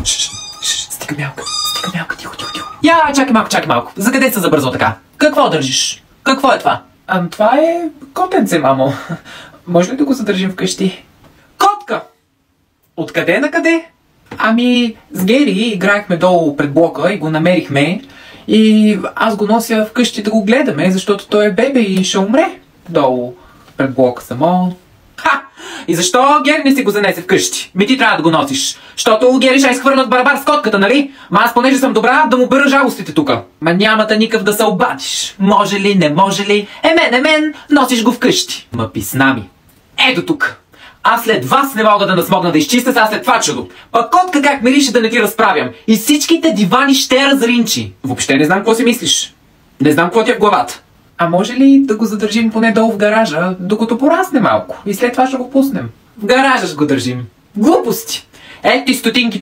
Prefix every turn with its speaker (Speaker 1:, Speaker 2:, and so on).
Speaker 1: Стига мялка, тихо. Чакай малко. За къде се забързал така? Какво държиш? Какво е това? Това е котенце, мамо. Може ли да го задържим вкъщи? Котка! Откъде на къде? С Гери играехме долу пред блока и го намерихме. И аз го нося вкъщи да го гледаме, защото той е бебе и ще умре долу пред блока само. И защо Гери не си го занесе вкъщи? Ти трябва да го носиш. Защото Гери ще изхвърнат барабар с котката, нали? Аз понеже съм добра, да му бъра жалостите тука. Нямата никакъв да се обадиш. Може ли, не може ли? Мен, носиш го вкъщи. Писна ми. Ето тук. Аз след вас не мога да насмогна да изчистя сега след това чудо. Пък котка как мирише да не ти разправям. И всичките дивани ще разринчи. Въобще не знам какво си мислиш. Не знам какво ти е в главата. Може ли да го задържим поне долу в гаража, докато порасне малко? И след това ще го пуснем. В гаража ще го държим. Глупости! Ето ти стотинки.